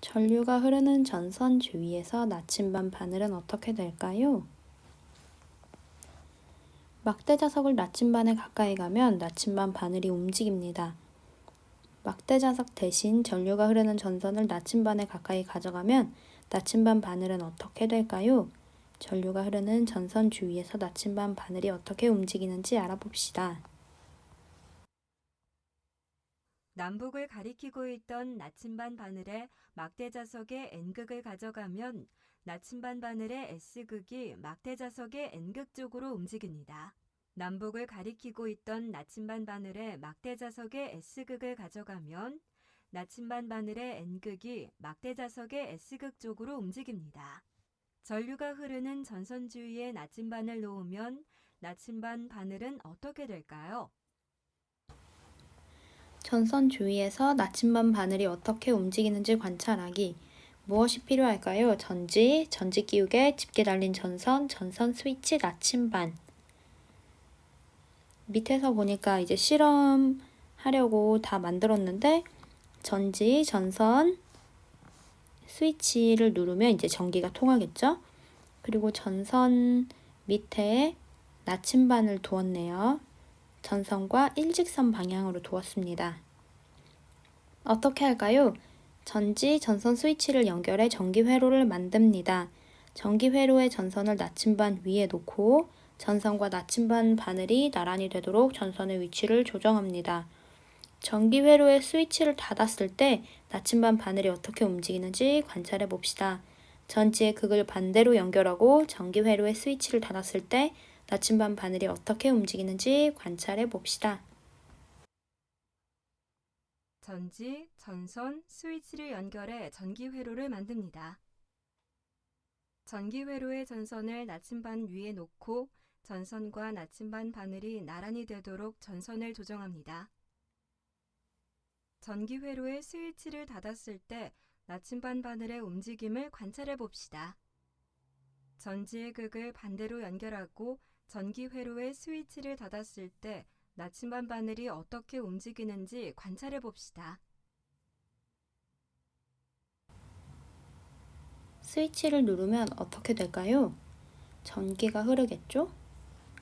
전류가 흐르는 전선 주위에서 나침반 바늘은 어떻게 될까요? 막대 자석을 나침반에 가까이 가면 나침반 바늘이 움직입니다. 막대 자석 대신 전류가 흐르는 전선을 나침반에 가까이 가져가면 나침반 바늘은 어떻게 될까요? 전류가 흐르는 전선 주위에서 나침반 바늘이 어떻게 움직이는지 알아봅시다. 남북을 가리키고 있던 나침반 바늘의 막대 자석의 N극을 가져가면 나침반 바늘의 S극이 막대 자석의 N극 쪽으로 움직입니다. 남북을 가리키고 있던 나침반 바늘의 막대 자석의 S극을 가져가면 나침반 바늘의 N극이 막대 자석의 S극 쪽으로 움직입니다. 전류가 흐르는 전선 주위에 나침반을 놓으면 나침반 바늘은 어떻게 될까요? 전선 주위에서 나침반 바늘이 어떻게 움직이는지 관찰하기. 무엇이 필요할까요? 전지, 전지 끼우개, 집게 달린 전선, 전선 스위치, 나침반. 밑에서 보니까 이제 실험하려고 다 만들었는데 전지, 전선, 스위치를 누르면 이제 전기가 통하겠죠? 그리고 전선 밑에 나침반을 두었네요. 전선과 일직선 방향으로 두었습니다. 어떻게 할까요? 전지, 전선 스위치를 연결해 전기 회로를 만듭니다. 전기 회로의 전선을 나침반 위에 놓고 전선과 나침반 바늘이 나란히 되도록 전선의 위치를 조정합니다. 전기 회로의 스위치를 닫았을 때 나침반 바늘이 어떻게 움직이는지 관찰해 봅시다. 전지의 극을 반대로 연결하고 전기 회로의 스위치를 닫았을 때 나침반 바늘이 어떻게 움직이는지 관찰해 봅시다. 전지, 전선, 스위치를 연결해 전기 회로를 만듭니다. 전기 회로의 전선을 나침반 위에 놓고 전선과 나침반 바늘이 나란히 되도록 전선을 조정합니다. 전기 회로의 스위치를 닫았을 때 나침반 바늘의 움직임을 관찰해 봅시다. 전지의 극을 반대로 연결하고 전기 회로의 스위치를 닫았을 때 나침반 바늘이 어떻게 움직이는지 관찰해 봅시다. 스위치를 누르면 어떻게 될까요? 전기가 흐르겠죠?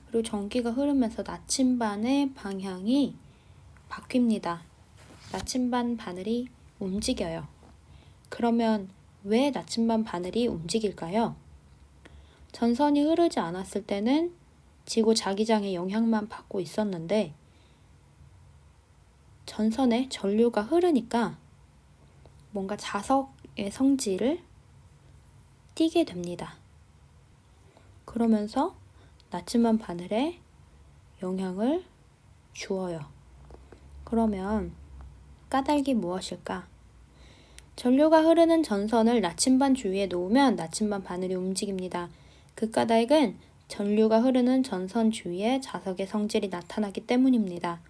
그리고 전기가 흐르면서 나침반의 방향이 바뀝니다. 나침반 바늘이 움직여요. 그러면 왜 나침반 바늘이 움직일까요? 전선이 흐르지 않았을 때는 지구 자기장의 영향만 받고 있었는데 전선에 전류가 흐르니까 뭔가 자석의 성질을 띠게 됩니다. 그러면서 나침반 바늘에 영향을 주어요. 그러면 까닭이 무엇일까? 전류가 흐르는 전선을 나침반 주위에 놓으면 나침반 바늘이 움직입니다. 그 까닭은 전류가 흐르는 전선 주위에 자석의 성질이 나타나기 때문입니다.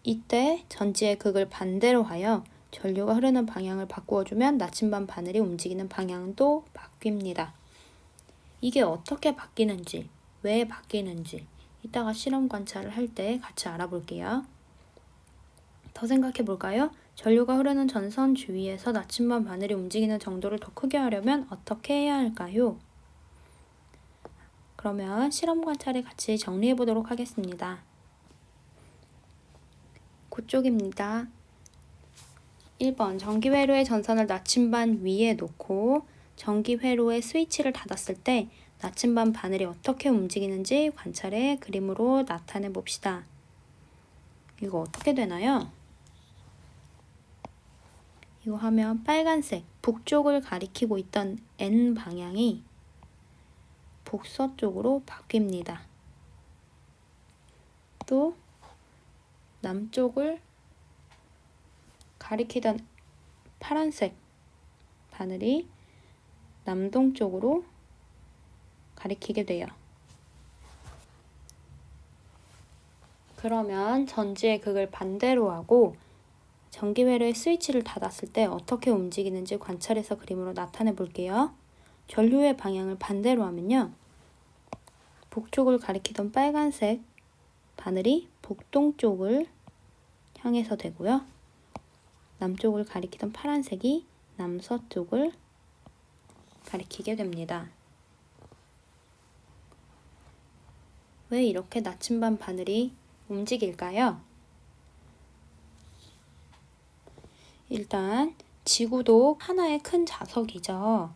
이때 전지의 극을 반대로 하여 전류가 흐르는 방향을 바꾸어주면 나침반 바늘이 움직이는 방향도 바뀝니다. 이게 어떻게 바뀌는지, 왜 바뀌는지 이따가 실험 관찰을 할 때 같이 알아볼게요. 더 생각해 볼까요? 전류가 흐르는 전선 주위에서 나침반 바늘이 움직이는 정도를 더 크게 하려면 어떻게 해야 할까요? 그러면 실험 관찰을 같이 정리해 보도록 하겠습니다. 그쪽입니다. 1번 전기 회로의 전선을 나침반 위에 놓고 전기 회로의 스위치를 닫았을 때 나침반 바늘이 어떻게 움직이는지 관찰해 그림으로 나타내 봅시다. 이거 어떻게 되나요? 이거 하면 빨간색 북쪽을 가리키고 있던 N 방향이 북서쪽으로 바뀝니다. 또 남쪽을 가리키던 파란색 바늘이 남동쪽으로 가리키게 돼요. 그러면 전지의 극을 반대로 하고 전기 회로의 스위치를 닫았을 때 어떻게 움직이는지 관찰해서 그림으로 나타내 볼게요. 전류의 방향을 반대로 하면요. 북쪽을 가리키던 빨간색 바늘이 북동쪽을 향해서 되고요. 남쪽을 가리키던 파란색이 남서쪽을 가리키게 됩니다. 왜 이렇게 나침반 바늘이 움직일까요? 일단 지구도 하나의 큰 자석이죠.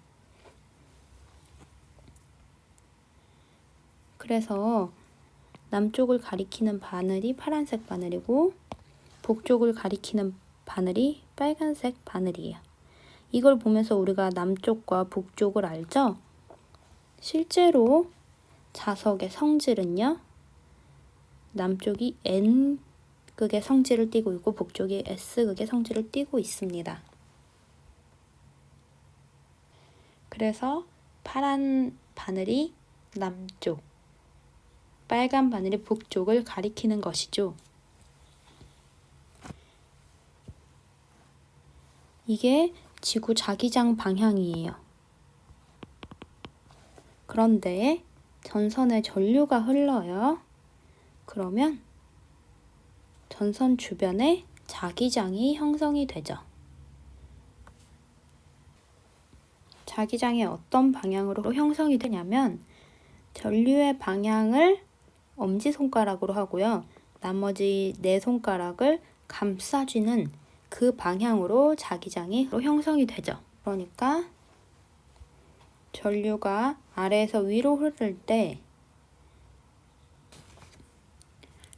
그래서 남쪽을 가리키는 바늘이 파란색 바늘이고 북쪽을 가리키는 바늘이 빨간색 바늘이에요. 이걸 보면서 우리가 남쪽과 북쪽을 알죠? 실제로 자석의 성질은요. 남쪽이 N극의 성질을 띠고 있고 북쪽이 S극의 성질을 띠고 있습니다. 그래서 파란 바늘이 남쪽, 빨간 바늘이 북쪽을 가리키는 것이죠. 이게 지구 자기장 방향이에요. 그런데 전선에 전류가 흘러요. 그러면 전선 주변에 자기장이 형성이 되죠. 자기장이 어떤 방향으로 형성이 되냐면 전류의 방향을 엄지손가락으로 하고요. 나머지 4손가락을 감싸주는 그 방향으로 자기장이 형성이 되죠. 그러니까 전류가 아래에서 위로 흐를 때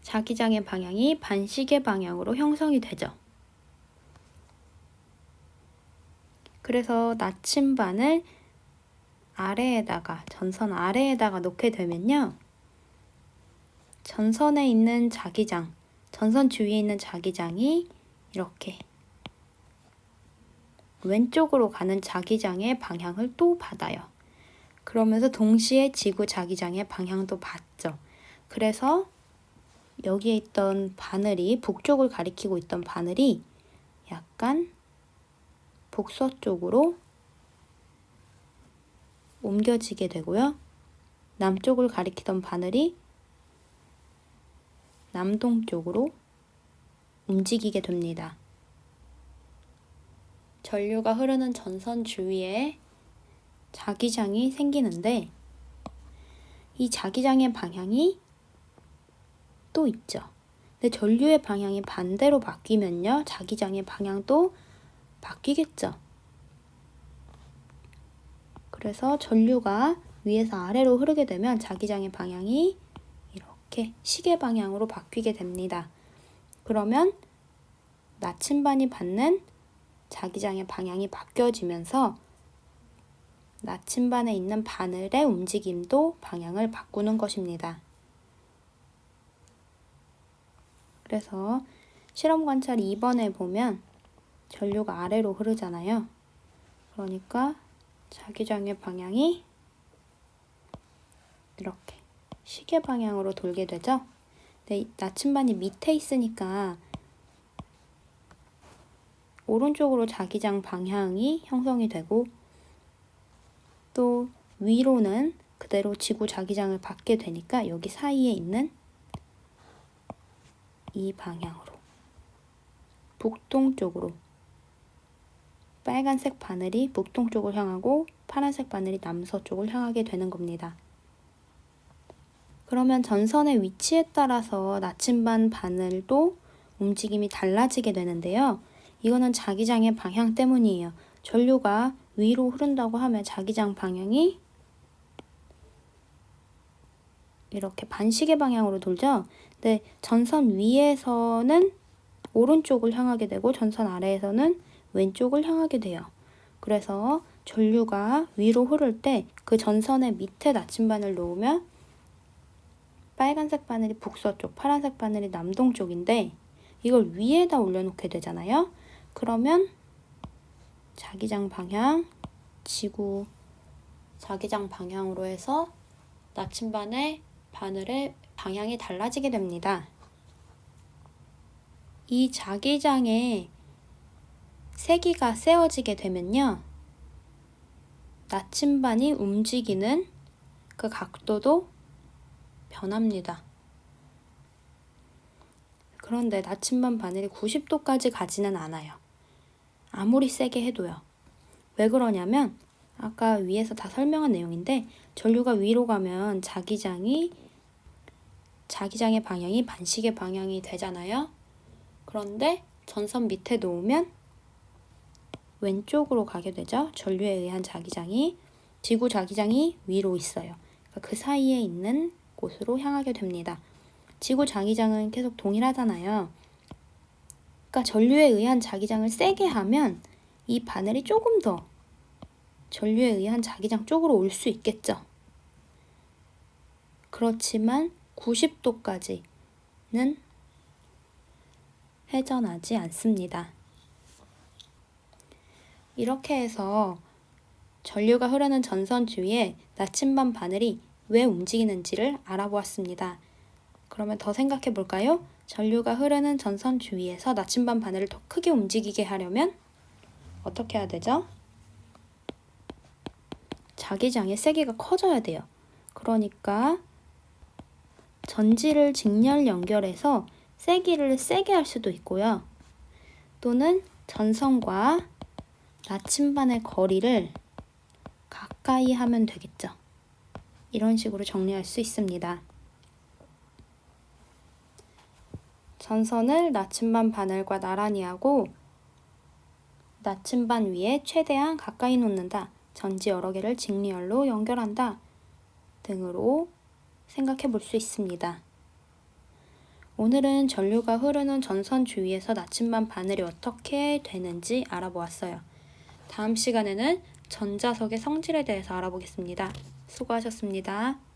자기장의 방향이 반시계 방향으로 형성이 되죠. 그래서 나침반을 아래에다가, 전선 아래에다가 놓게 되면요. 전선에 있는 자기장, 전선 주위에 있는 자기장이 이렇게 왼쪽으로 가는 자기장의 방향을 또 받아요. 그러면서 동시에 지구 자기장의 방향도 받죠. 그래서 여기에 있던 바늘이, 북쪽을 가리키고 있던 바늘이 약간 북서쪽으로 옮겨지게 되고요. 남쪽을 가리키던 바늘이 남동쪽으로 움직이게 됩니다. 전류가 흐르는 전선 주위에 자기장이 생기는데 이 자기장의 방향이 또 있죠. 근데 전류의 방향이 반대로 바뀌면요. 자기장의 방향도 바뀌겠죠. 그래서 전류가 위에서 아래로 흐르게 되면 자기장의 방향이 이렇게 시계 방향으로 바뀌게 됩니다. 그러면 나침반이 받는 자기장의 방향이 바뀌어지면서 나침반에 있는 바늘의 움직임도 방향을 바꾸는 것입니다. 그래서 실험 관찰 2번에 보면 전류가 아래로 흐르잖아요. 그러니까 자기장의 방향이 이렇게 시계 방향으로 돌게 되죠. 근데 나침반이 밑에 있으니까 오른쪽으로 자기장 방향이 형성이 되고 또 위로는 그대로 지구 자기장을 받게 되니까 여기 사이에 있는 이 방향으로 북동쪽으로 빨간색 바늘이 북동쪽을 향하고 파란색 바늘이 남서쪽을 향하게 되는 겁니다. 그러면 전선의 위치에 따라서 나침반 바늘도 움직임이 달라지게 되는데요. 이거는 자기장의 방향 때문이에요. 전류가 위로 흐른다고 하면 자기장 방향이 이렇게 반시계 방향으로 돌죠. 근데 전선 위에서는 오른쪽을 향하게 되고 전선 아래에서는 왼쪽을 향하게 돼요. 그래서 전류가 위로 흐를 때 그 전선의 밑에 나침반을 놓으면 빨간색 바늘이 북서쪽, 파란색 바늘이 남동쪽인데 이걸 위에다 올려놓게 되잖아요. 그러면 자기장 방향, 지구 자기장 방향으로 해서 나침반의 바늘의 방향이 달라지게 됩니다. 이 자기장에 세기가 세워지게 되면요. 나침반이 움직이는 그 각도도 변합니다. 그런데 나침반 바늘이 90도까지 가지는 않아요. 아무리 세게 해도요. 왜 그러냐면 아까 위에서 다 설명한 내용인데 전류가 위로 가면 자기장의 방향이 반시계 방향이 되잖아요. 그런데 전선 밑에 놓으면 왼쪽으로 가게 되죠. 전류에 의한 자기장이. 지구 자기장이 위로 있어요. 그러니까 그 사이에 있는 곳으로 향하게 됩니다. 지구 자기장은 계속 동일하잖아요. 그러니까 전류에 의한 자기장을 세게 하면 이 바늘이 조금 더 전류에 의한 자기장 쪽으로 올 수 있겠죠. 그렇지만 90도까지는 회전하지 않습니다. 이렇게 해서 전류가 흐르는 전선 주위에 나침반 바늘이 왜 움직이는지를 알아보았습니다. 그러면 더 생각해 볼까요? 전류가 흐르는 전선 주위에서 나침반 바늘을 더 크게 움직이게 하려면 어떻게 해야 되죠? 자기장의 세기가 커져야 돼요. 그러니까 전지를 직렬 연결해서 세기를 세게 할 수도 있고요. 또는 전선과 나침반의 거리를 가까이 하면 되겠죠. 이런 식으로 정리할 수 있습니다. 전선을 나침반 바늘과 나란히 하고 나침반 위에 최대한 가까이 놓는다. 전지 여러 개를 직리얼로 연결한다. 등으로 생각해 볼 수 있습니다. 오늘은 전류가 흐르는 전선 주위에서 나침반 바늘이 어떻게 되는지 알아보았어요. 다음 시간에는 전자석의 성질에 대해서 알아보겠습니다. 수고하셨습니다.